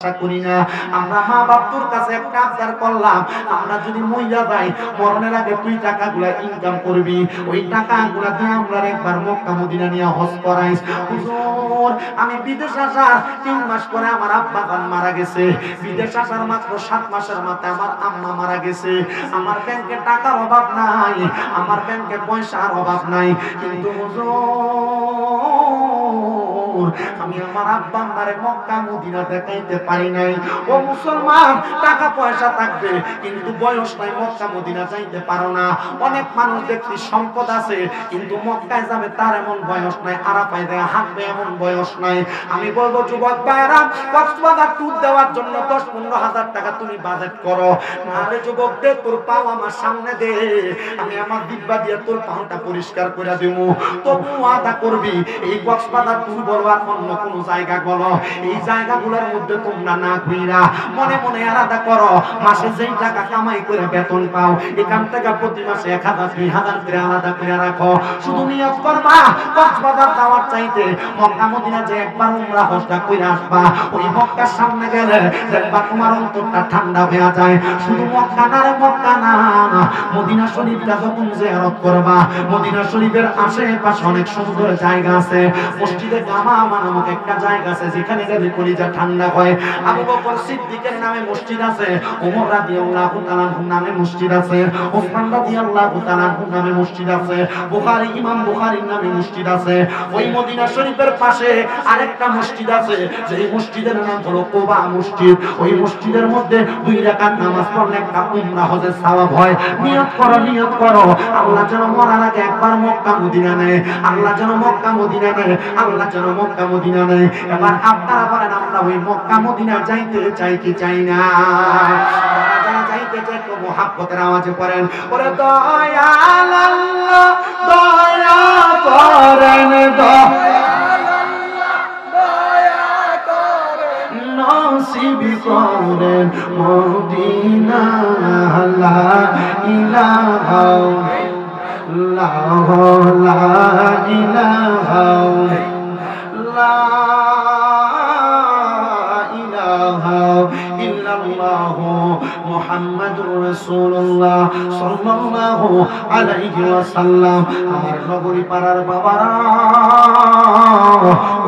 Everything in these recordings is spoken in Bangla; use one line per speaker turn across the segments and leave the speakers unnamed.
করি না। আমরা মা বাপতুর কাছে একটা আবদার করলাম, আমরা যদি মইরা যাই মরণের আগে তুই টাকাগুলা ইনকাম করবি, ওই টাকাগুলা দিয়ে আমরা একবার মক্কা মদিনা নিয়ে হজ করাইস। হুজুর আমি বিদেশ আসার 3 মাস পরে আমার আব্বা জান মারা গেছে, বিদেশ আসার মাত্র 7 মাসের মাথায় আমার আম্মা মারা গেছে। আমার ব্যাংকে টাকার অভাব নাই, আমার ব্যাংকে পয়সার অভাব নাই, কিন্তু হুজুর আমি আমার আব্বা আম্মারে মক্কা মদিনা দেখাইতে পারি নাই। ও মুসলমান, টাকা পয়সা থাকবে কিন্তু বয়স নাই, মক্কা মদিনা যাইতে পারো না। অনেক মানুষ দেখছি সম্পদ আছে কিন্তু মক্কায় যাবে তার এমন বয়স নাই, আরাফায় যায় হাঁটবে এমন বয়স নাই। আমি বলবো যুবক ভাইরা, কক্সবাজার ট্যুর দেওয়ার জন্য 10-15 হাজার টাকা তুমি বাজেট করো, নাহলে যুবক দে তোর পাও আমার সামনে দে, আমি আমার দিব্যা দিয়ে তোর পাওটা পরিষ্কার করে দেবো। তবু আদা করবি এই কক্সবাজার ট্যুর বলবার অন্য কোন জায়গা বলো, এই জায়গাগুলোর মধ্যে তোমরা না ঘুরা মনে মনে আলাদা করো। মাসে যেই টাকা কামাই করে বেতন পাও এখান থেকে প্রতি মাসে 1000-2000 করে আলাদা করে রাখো। শুধু নিয়ত করবা কক্সবাজার যাওয়ার চাইতে মক্কা মদিনা যে একবার উমরা হজটা করে আসবা, ওই মক্কার সামনে গেলে দেখবা তোমার অন্তরটা ঠান্ডা হয়ে যায়। শুধু মক্কা না রে মক্কা না, মদিনা শরীফটা যখন জিয়ারত করবা, মদিনা শরীফের আশেপাশে অনেক সুন্দর জায়গা আছে। মসজিদে গামামা নামক একটা জায়গা আছে যেখানে গেলে কলিজা ঠান্ডা হয়। আবু বকর সিদ্দিকের নামে মসজিদ আছে, ওমর রাদিয়াল্লাহু তাআলা নামে মসজিদ আছে, ওসমান রাদিয়াল্লাহু তাআলা নামে মসজিদ আছে, বুখারী ইমাম বুখারীর নামে মসজিদ আছে। ওই মদিনা শরীফের পাশে আরেকটা মসজিদ আছে, যেই মসজিদের নাম হলো কুবা মসজিদ। ওই মসজিদের মধ্যে 2 রাকাত নামাজ পড়লে একটা উমরা হজের সওয়াব হয়। নিয়ত করো, নিয়ত করো, আল্লাহ যেন মরার আগে একবার মক্কা মদিনা নেয়, আল্লাহ যেন মক্কা মদিনা নেয়, আল্লাহ যেন মক্কা মদিনা নেয়। এবার আপনারা বলেন আমরা ওই মক্কা মদিনা যাইতে চাই কি চাই না? যারা যাইতে চাই তো মুহাব্বতের আওয়াজে পড়েন, ওরে দয়াল আল্লাহ দয়া করেন, নসিব করেন মদিনা। লা ইলাহা ইল্লাল্লাহ, লা ইলাহা ইল্লাল্লাহ মুহাম্মাদুর রাসূলুল্লাহ সাল্লাল্লাহু আলাইহি ওয়াসাল্লাম। আমার নগরী পাড়ার বাবারা,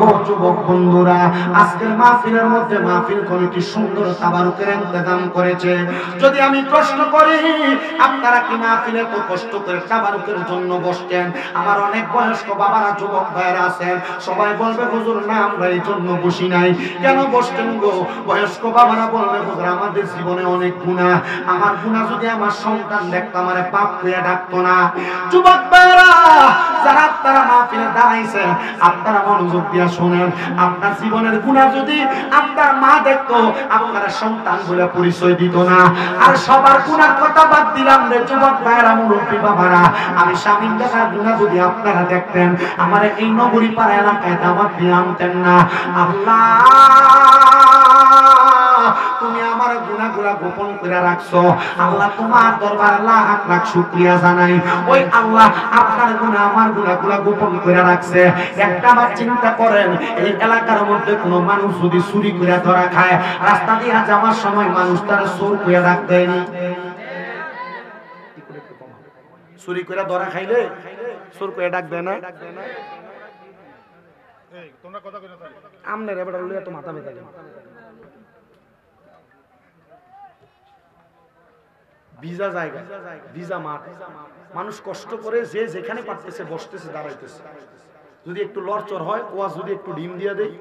ও যুবক বন্ধুরা, আজকের মাহফিলের মধ্যে মাহফিল কমিটি সুন্দর তাবারুকের ইন্তজাম করেছে। যদি আমি প্রশ্ন করি আপনারা কি মাহফিলে তো কষ্ট করে তাবারুকের জন্য বসতেন? আমার অনেক বয়স্ক বাবারা যুবক ভাইরা আছেন, সবাই বলবে হুজুর না আমরা এই জন্য বসি নাই। কেন বসতেন গো? বয়স্ক বাবারা বলবে হুজুর আমাদের জীবনে অনেক গুনাহ, আমার গুনাহ যদি আমার সন্তান দেখতো আমারে পাপ কইয়া ডাকতো না। যুবক ভাইরা যারা আপনারা মাহফিলে দাঁড়াইছেন আপনারা মনোযোগ দিয়া শুনেন, আপনার জীবনের গুনাহ যদি আপনার মা দেখতো আপনার সন্তান বলে পরিচয় দিত না। আর সবার গুনার কথা বাদ দিলাম রে যুবক ভাইরা, মুরব্বী বাবারা, আমি স্বামীর দেখার গুনাহ যদি আপনারা দেখতেন আমার এই নগরী পাড়া এলাকায় দাওয়াত দিয়ে আনতেন না। আল্লাহ তুমি আমার গুনাহগুলা গোপন করে রাখছো, আল্লাহ তোমার দরবারে লাখ লাখ শুকরিয়া জানাই। ওই আল্লাহ আপনার গুনাহ আমার গুনাহগুলা গোপন করে রাখছে। একটাবার চিন্তা করেন, এই এলাকার মধ্যে কোনো মানুষ যদি চুরি করে ধরা খায়, রাস্তা দিয়ে যাওয়ার সময় মানুষ তার চোর করে ডাক দেয়নি? চুরি করে ধরা খাইলে চোর করে ডাক দেয় না? আমনে রে বেটা লইয়া তো মাথা ব্যথা। ভিজা জায়গা, ভিজা মাঠ, মানুষ কষ্ট করে যে যেখানে পারতেছে বসতেছে, দাঁড়াইতেছে। যদি একটু লড়চড় হয়, ওয়াজ যদি একটু ডিম দিয়ে দেয়,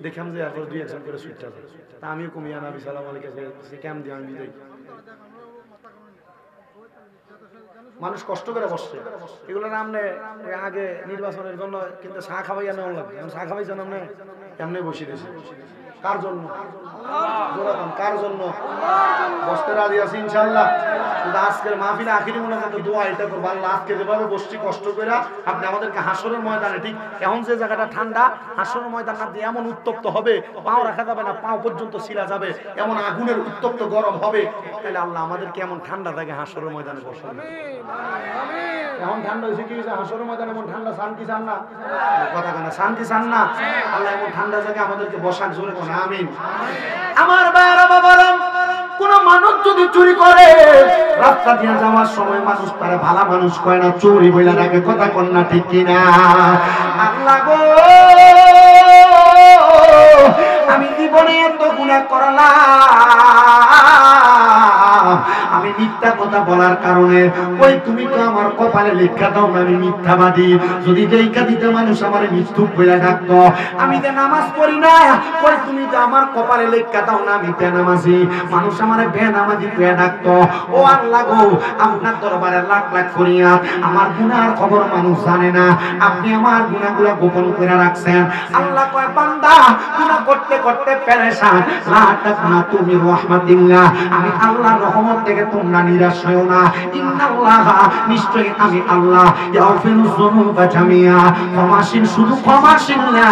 দেখলাম যে এখন 2-1 করে সুইটটা যায়। তা আমিও কমিয়া নাবি সালাম আলাইকুম ক্যাম দিয়ে আমি বিদায়। মানুষ কষ্ট করে বসছে, এগুলো নামনে আগে নির্বাচনের জন্য কিন্তু চা খাওয়াইয়া নেওয়া লাগবে। চা খাওয়াইছে নামনে এমনি বসে দিয়েছে। কার জন্য? কার জন্য? বসতে রাজি আছি ইনশাআল্লাহ। কিন্তু আজকের মাহফিলে আখিরি মোনাজাতে দোয়া এটা করব, আল্লাহ আজকে যেভাবে বসছি কষ্ট করে আপনি আমাদেরকে হাসরের ময়দানে, ঠিক এখন যে জায়গাটা ঠান্ডা, হাসরের ময়দান না দিয়ে এমন উত্তপ্ত হবে পাও রাখা যাবে না, পাও পর্যন্ত ছিলা যাবে, এমন আগুনের উত্তপ্ত গরম হবে, তাহলে আল্লাহ আমাদেরকে এমন ঠান্ডা জায়গায় হাসরের ময়দানে বসাবেন। এখন ঠান্ডা হয়েছে কি হয়েছে হাসরের ময়দানে এমন ঠান্ডা শান্তি চান না কথা কেন শান্তি চান না আল্লাহ এমন ঠান্ডা জায়গায় আমাদেরকে বসাক জোরে কোন আমিন আমার ভাইরা বাবারা কোন মানুষ যদি চুরি করে রাস্তা দিয়ে যাওয়ার সময় মানুষ তারে ভালো মানুষ কয় না চুরি বইলা ডাকে কথা কোন না ঠিক কিনা আল্লাহ গো আমি জীবনে এত গুনাহ করলাম আমি মিথ্যা কথা বলার কারণে ওই তুমি তো আমার কপালে লেখা দাও না আমি মিথ্যাবাদী যদি লেখা দিতে মানুষ আমার মৃত্যু বলে ডাকতো আমি যে নামাজ পড়ি না ওই তুমি তো আমার কপালে লেখা দাও না আমি বেনামাজি মানুষ আমার বেনামাজি বলে ডাকতো ও আল্লাহ গো আপনার দরবারে লাখ লাখ করিয়া আমার গুনার খবর মানুষ জানে না আপনি আমার গুনাহগুলো গোপন করে রাখছেন আল্লাহ কয় বান্দা গুনাহ করতে করতে পেরেশান লা তাকনা তুমি রাহমাতিল্লাহ আমি আল্লাহর রহমত থেকে তোমরা নিরাশ হও না ইন্নাল্লাহা নিশ্চয়ই আমি আল্লাহ ইয়াগফিরু যুনুবা জামিয়া ক্ষমাশীল শুধু ক্ষমাশীল না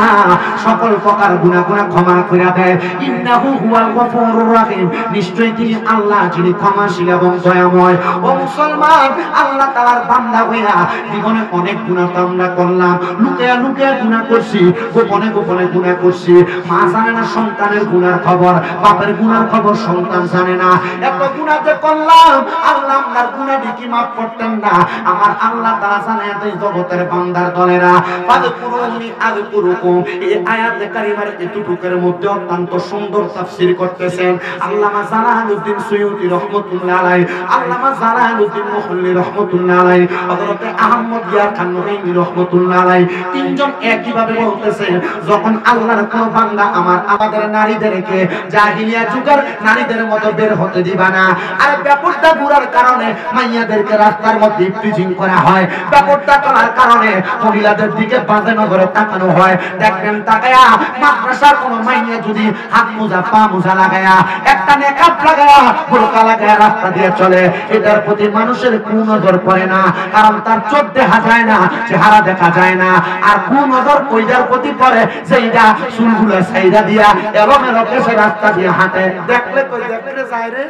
সকল প্রকার গুনাহ ক্ষমা করে দেয় ইন্নাহু হুয়াল গফুরুর রহিম নিশ্চয়ই তিনি আল্লাহ যিনি ক্ষমাশীল এবং দয়াময় ও মুসলমান আল্লাহ তাআলার বান্দা হইয়া জীবনে অনেক গুনাহ আমরা করলাম লুকিয়ে লুকিয়ে গুনাহ করছি গোপনে গোপনে গুনাহ করছি মা জানে না সন্তানের গুনার খবর বাপের গুনার খবর সন্তান জানে না এত গুনাহ যে করলাম আল্লাহ আপনার গুনাহ কি মাফ করতেন না আমার আল্লাহ তাআলা জানে এই জগতের বান্দার দলেরা ফাযকুরুনি আযকুরুকুম এই আয়াতে কারিমার এতটুকুর মধ্যে অত্যন্ত সুন্দর তাফসীর করতেছেন আল্লামা জালালউদ্দিন সুয়ুতী রাহমাতুল্লাহ আলাইহি আল্লামা জালালউদ্দিন মুহল্লি রাহমাতুল্লাহ আলাইহি হযরত আহমদ ইয়ার খান নঈমি রাহমাতুল্লাহ আলাইহি তিনজন একই ভাবে বলতেছেন যখন আল্লাহর কোন বান্দা আমাদের নারীদেরকে জাহিলিয়া যুগের নারীদের মতো বের হতে দিবা না আর ব্যাপারটা বুড়ার কারণে মাইয়াদেরকে রাস্তার মধ্যে প্রিজিং করা হয় ব্যাপারটা করার কারণে মহিলাদের দিকে বাঁধে নজরে তাকানো হয় দেখবেন তাকায়া মাদ্রাসার কোন মাইয়া যদি হাত মোজা পা মোজা লাগায়া একটা নেকাব লাগায়া বোরকা লাগায়া রাস্তা দিয়ে চলে এটার প্রতি মানুষের কোন নজর পড়ে না কারণ তার চোখ দেখা যায় না চেহারা দেখা যায় না আর কোন নজর কইদার প্রতি পড়ে সেইটা চুলগুলো সাইডা দিয়া এবং এরকম রাস্তা দিয়ে হাঁটে দেখলে কই দেখলে যায় রে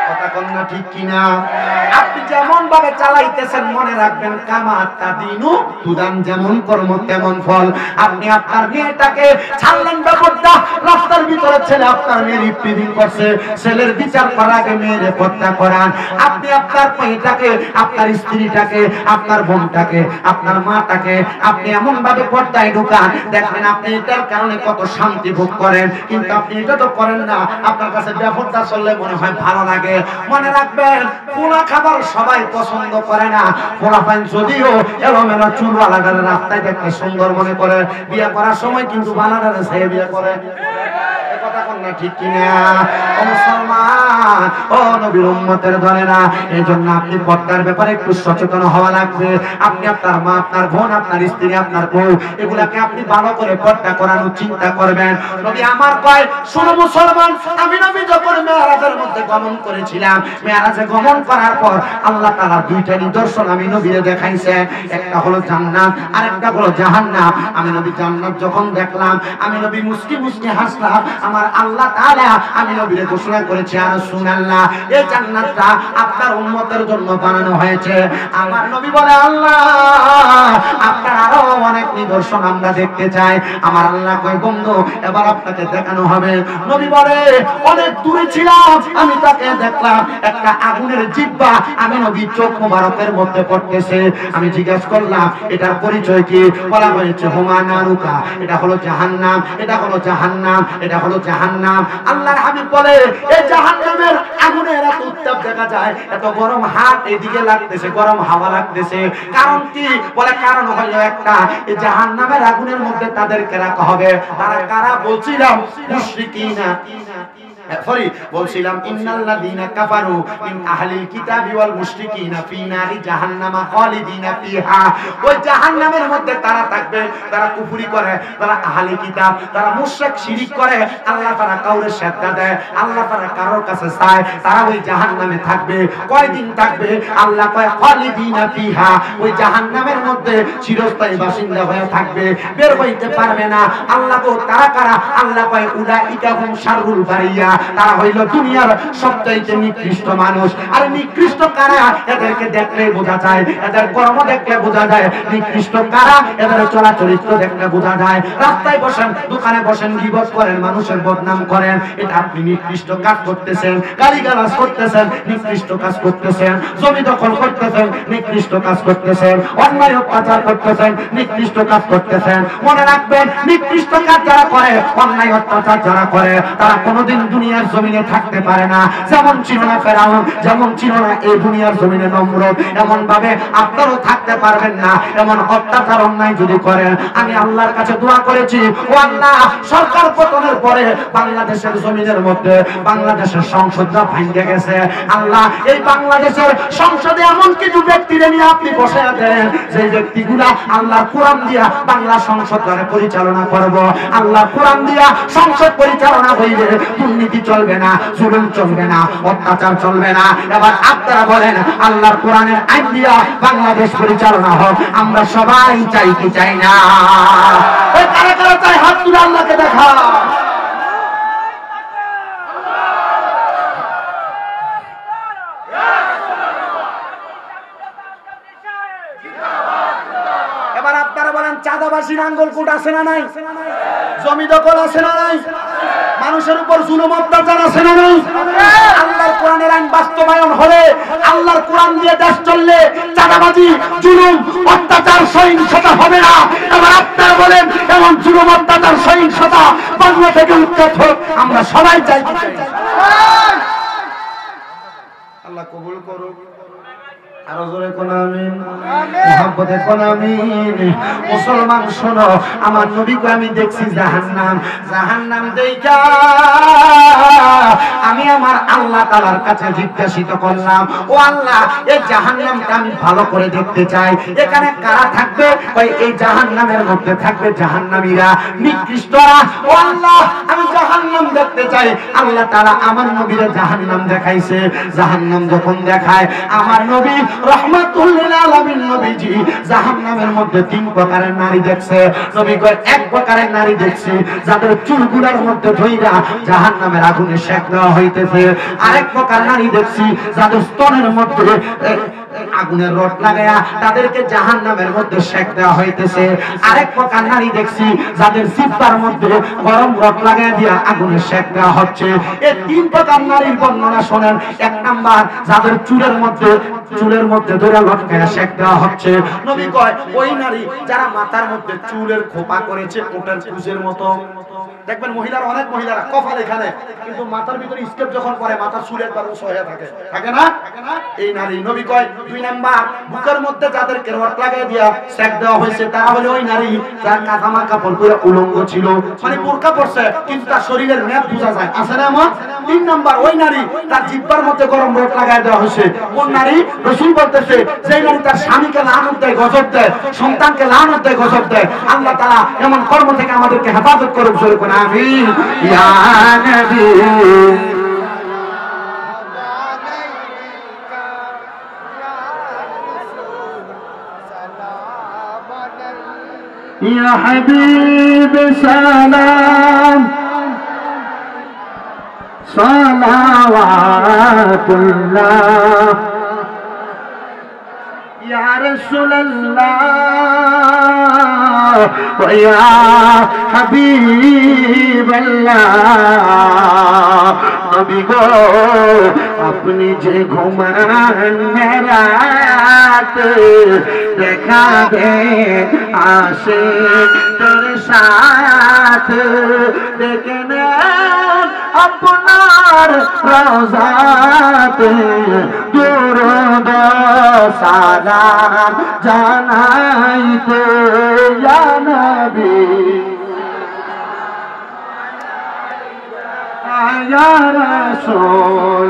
কথা কোন না ঠিক কিনা আপনি যেমন ভাবে চালাইতেছেন মনে রাখবেন কামাতা দিনু তুদান যেমন কর্ম তেমন ফল আপনি আপনার মেয়েটাকে ছাড়লেন ব্যাপারটা রাস্তার ভিতরে ছেলে আপনার মেয়ের ইফতিদিন করছে ছেলের বিচার করার আগে মেয়ের পর্দা করান আপনি আপনার মেয়েটাকে আপনার স্ত্রীটাকে আপনার বোনটাকে আপনার মাটাকে আপনি এমন ভাবে পর্দায় ঢোকান দেখবেন আপনি এটার কারণে কত শান্তি ভোগ করেন কিন্তু আপনি এটা তো করেন না আপনার কাছে ব্যাপারটা চললে মনে হয় ভালো লাগে মনে রাখবেন পোলা খাবার সবাই পছন্দ করে না পোলা পান যদিও এলোমেলো চুলওয়ালাদের রাস্তায় দেখতে সুন্দর মনে করে বিয়ে করার সময় কিন্তু বালাদারে ছেড়ে বিয়ে করে কথা কোন না ঠিক কিনা ও মুসলমান ও নবীর উম্মতের দলেরা এইজন্য আপনি পর্দার ব্যাপারে একটু সচেতন হওয়া লাগবে আপনি আপনার মা আপনার বোন আপনার স্ত্রী আপনার বউ এগুলাকে আপনি ভালো করে পর্দা করানোর চিন্তা করবেন নবী আমার কয় শুনো মুসলমান আমি নবী যখন মেরাজের মধ্যে গমন করেছিলাম মেরাজে গমন করার পর আল্লাহ তাআলা দুইটা নিদর্শন আমি নবীরে দেখাইছেন একটা হলো জান্নাত আর একটা হলো জাহান্নাম আমি নবী জান্নাত যখন দেখলাম আমি নবী মুস্কি মুস্কি হাসলাম আমার আল্লাহ তাআলা আমি নবীরে ঘোষণা করেছি আর রাসূলুল্লাহ এই জান্নাতটা আপনার উম্মতের জন্য বানানো হয়েছে আমার নবী বলে আল্লাহ আপনার আরো অনেক নিদর্শন আমরা দেখতে চাই আমার আল্লাহ কয় বন্ধু এবার আপনাকে দেখানো হবে নবী বলে অনেক দূরে ছিলাম আমি তাকে দেখলাম একটা আগুনের জিহ্বা আমি নবী চোখ মোবারকের মধ্যে পড়তেছে আমি জিজ্ঞাসা করলাম এটার পরিচয় কি বলা হয়েছে হুমা নারুকা এটা হলো জাহান্নাম এটা হলো জাহান্নাম এটা হলো জাহান্নাম আল্লাহর হাবিব বলে এই জাহান্নামের আগুনের এত উত্তাপ দেখা যায় এত গরম হাত এদিকে লাগতেছে গরম হাওয়া লাগতেছে কারণ কি বলে কারণ হলো একটা এই জাহান্নামের আগুনের মধ্যে তাদেরকে রাখা হবে তারা কারা বলছিলাম মুশরিকিনা সরি বলছিলাম ইন্নাল্লাযীনা কাফারু মিন আহলিল কিতাবি ওয়াল মুশরিকিনা ফি নারি জাহান্নামা খালিদিনা ফিহা ওই জাহান্নামের মধ্যে তারা থাকবে তারা কুফরি করে তারা আহলি কিতাব তারা মুশরিক শিরক করে আল্লাহ তাআলা কাউরে সেজদা দেয় আল্লাহ তাআলা কারোর কাছে চায় তারা ওই জাহান্নামে থাকবে কয়দিন থাকবে আল্লাহ কয় খালিদিনা ফিহা ওই জাহান্নামের মধ্যে চিরস্থায়ী বাসিন্দা হয়ে থাকবে বের হইতে পারবে না আল্লাহ গো তারা কারা আল্লাহ কয় উলাইকা হুম শাররুল বারিয়া তারা হইল দুনিয়ার সবচাইতে নিকৃষ্ট মানুষ। আর নিকৃষ্ট কারা? এদেরকে দেখলে বোঝা যায়, এদের কর্ম দেখলে বোঝা যায় নিকৃষ্ট কারা, এদের চলাচরিত্র দেখলে বোঝা যায়। রাস্তায় বসেন, দোকানে বসেন, গীবত করেন, মানুষের বদনাম করেন, এটা আপনি নিকৃষ্ট কাজ করতেছেন। গালিগালাজ করতেছেন, নিকৃষ্ট কাজ করতেছেন। জমি দখল করতেছেন, নিকৃষ্ট কাজ করতেছেন। অন্যায় অত্যাচার করতেছেন, নিকৃষ্ট কাজ করতেছেন। মনে রাখবেন, নিকৃষ্ট কাজ যারা করে, অন্যায় অত্যাচার যারা করে, তারা কোনোদিন দুনিয়ার জমিনে থাকতে পারে না। যেমন ছিল না ফেরাউন, যেমন ছিল না এই দুনিয়ার জমিনে নমরুদ, এমন ভাবে আপনারও থাকতে পারবেন না। এমন অত্যাচার অন্যায় যদি করেন, আমি আল্লাহর কাছে দোয়া করেছি, ও আল্লাহ, সরকার পতনের পরে বাংলাদেশের জমিনের মধ্যে বাংলাদেশের সংসদটা ভেঙে গেছে। আল্লাহ, এই বাংলাদেশের সংসদে এমন কিছু ব্যক্তিদের নিয়ে আপনি বসে আছেন, যে ব্যক্তিগুলা আল্লাহর কোরআন দিয়া বাংলা সংসদ পরিচালনা করব। আল্লাহর কোরআন দিয়া সংসদ পরিচালনা হইলে দুর্নীতি চলবে না, জুলুম চলবে না, অত্যাচার চলবে না। এবার আপনারা বলেন, আল্লাহর কোরআনের আইন দিয়া বাংলাদেশ পরিচালনা হোক, আমরা সবাই চাই কি চাই না? ওই কারা কারা চাই হাত তুলে আল্লাহকে দেখা। এবার আপনারা বলেন, চাঁদাবাসী নাঙ্গলকোট আছে না নাই? জমি দখল আছে না নাই? মানুষের উপর জুলুম অত্যাচার আছে না নাই? আল্লাহর কোরআনের আইন বাস্তবায়ন হলে, আল্লাহর কোরআন দিয়ে দেশ চললে, চাঁদাবাজি, জুলুম, অত্যাচার, সহিংসতা হবে না। এবার আপনারা বলেন, এমন জুলুম, অত্যাচার, সহিংসতা বাংলা থেকে উচ্ছেদ হোক, আমরা সবাই চাই। আল্লাহ কবুল করুক। আরো জোরে কোন আমিন, মুহাব্বতে কোন আমিন। মুসলমান শোনো, আমার নবীকে আমি দেখছি জাহান্নাম, জাহান্নাম দেখা আমি আমার আল্লাহ তাআলার কাছে জিজ্ঞাসিত করলাম, ও আল্লাহ, এই জাহান্নামটা আমি ভালো করে দেখতে চাই, এখানে কারা থাকবে? ওই এই জাহান্নামের মধ্যে থাকবে জাহান্নামীরা, নিকৃষ্টরা। ও আল্লাহ, আমি জাহান্নাম দেখতে চাই। আল্লাহ তাআলা আমার নবীরে জাহান্নাম দেখাইছে। জাহান্নাম যখন দেখায়, আমার নবী রহমাতুল লিল আলামিন নবীজি জাহান্নামের মধ্যে তিন প্রকারের নারী দেখছে। নবী কয়, এক প্রকারের নারী দেখছি যাদের চুলগুলোর মধ্যে ধইরা জাহান্নামের আগুনে সেক দেওয়া হইতেছে। আরেক প্রকার নারী দেখছি যাদের স্তনের মধ্যে আগুনের রড লাগায়া তাদেরকে জাহান্নামের মধ্যে সেক দেওয়া হইতেছে। আরেক প্রকার নারী দেখছি যাদের জিহ্বার মধ্যে গরম রড লাগায়া দিয়া আগুনে সেক দেওয়া হচ্ছে। এই তিন প্রকার নারীর বর্ণনা শোনেন। এক নাম্বার, যাদের চুলের মধ্যে ধরে লটকায়া সেক দেওয়া হচ্ছে। নবী কয়, ওই নারী যারা মাথার মধ্যে চুলের খোপা করেছে ওটার কুজের মতো। দেখবেন মহিলারা, অনেক মহিলারা কপাল এখানে, কিন্তু মাথার ভিতরে স্টেপ যখন পরে মাথার চুল একবার উঁচু হয়ে থাকে, থাকে না? এই নারী। নবী কয়, দুই নাম্বার, বুকের মধ্যে যাদেরকে রড লাগাই দিয়া সেক দেওয়া হয়েছে তারা হলো ওই নারী যার কাঁথামা কাপড় পরে উলঙ্গ ছিল, মানে বোরকা পরছে কিন্তু তার শরীরের মেদ বোঝা যায়, আছে না এমন? তিন নাম্বার, ওই নারী তার জিহ্বার মধ্যে গরম রড লাগাই দেওয়া হয়েছে। কোন নারী? রাসূল বলতেছে, যে নারী তার স্বামীকে লানত দেয়, গজব দেয়, সন্তানকে লানত দেয়, গজব দেয়। আল্লাহ তাআলা এমন কর্ম থেকে আমাদেরকে হেফাজত করুক। জোরে করে আমিন। ইয়া নবী يا حبيب سلام صلوات الله يا رسول الله ويا حبيب الله নবী গো, আপনি যে ঘুমান রাত দেখা দেন আশিকদের সাথ, দেখে নেন আপনার রওজাতে দুরূদ সালাম জানাইতে ইয়া নবী يا رسول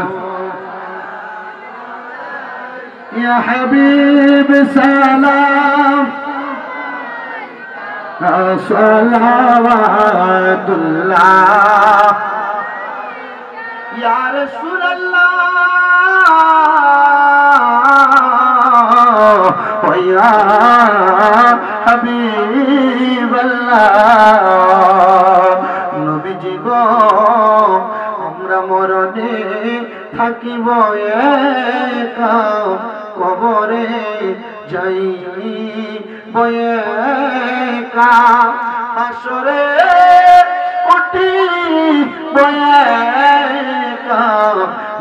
يا حبيب سلام صلوات الله يا رسول الله ويا حبيب الله নবীজি গো, আমরা মরণে থাকিব একা কবরে যাইব একা হাসরে উঠিব একা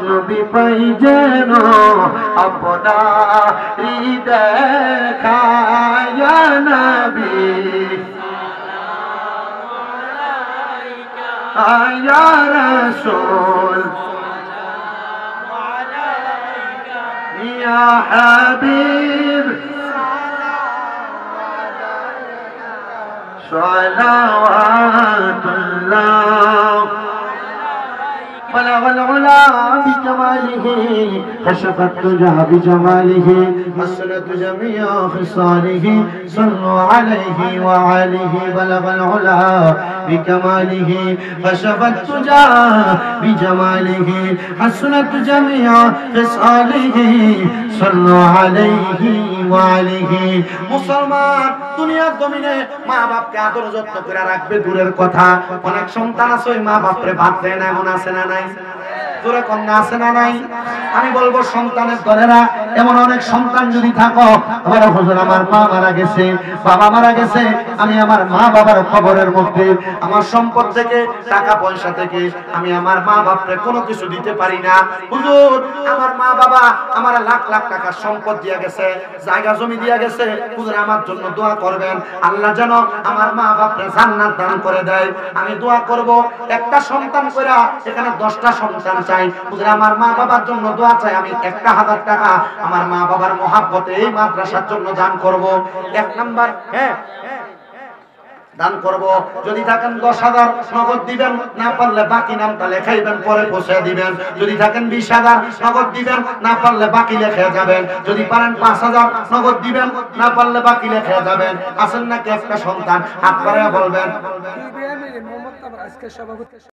নবী পাই যেন আপনারি দেখা ইয়া নবী ইয়া রাসূল ইয়া হাবিব সালাওয়াতুল্লাহ بلغ العلا بجماله كشف الدجى بجماله حسنت جميع خصاله صلوا عليه وعليه بلغ العلا بكماله كشف الدجى بجماله حسنت جميع خصاله صلوا عليه وعليه মুসলমান দুনিয়ার জমিনে মা বাপকে আদর যত্ন করে রাখবে দূরের কথা অনেক সন্তান আছে ওই মা বাপরে ভাত দেয় না এমন আছে না নাই তোরা কন্যা আছে না নাই আমি বলবো সন্তানের দলেরা এমন অনেক সন্তান যদি থাকো বলো হুজুর আমার মা মারা গেছে বাবা মারা গেছে আমি আমার মা বাবার কবরের মধ্যে আমার সম্পদ থেকে টাকা পয়সা থেকে আমি আমার মা বাপরে কোনো কিছু দিতে পারি না হুজুর আমার মা বাবা আমার লাখ লাখ টাকা সম্পদ দিয়া গেছে জায়গা জমি দিয়া গেছে হুজুর আমার জন্য দোয়া করবেন আল্লাহ যেন আমার মা বাপরে জান্নাত দান করে দেয় আমি দোয়া করব একটা সন্তান কইরা এখানে 10টা সন্তান চাই হুজুর আমার মা বাবার জন্য দোয়া চাই আমি 1000 টাকা আমার মা বাবার মহব্বতে এই মাদ্রাসার জন্য দান করব এক নাম্বার হ্যাঁ দান করব যদি থাকেন 10,000 নগদ দিবেন না পারলে বাকি নামটা লেখাইবেন পরে পৌঁছে দিবেন যদি থাকেন 20,000 নগদ দিবেন না পারলে বাকি লেখা যাবেন যদি পারেন 5,000 নগদ দিবেন না পারলে বাকি লেখা যাবেন আছেন নাকি একটা সন্তান হাত বাড়ায়া বলবেন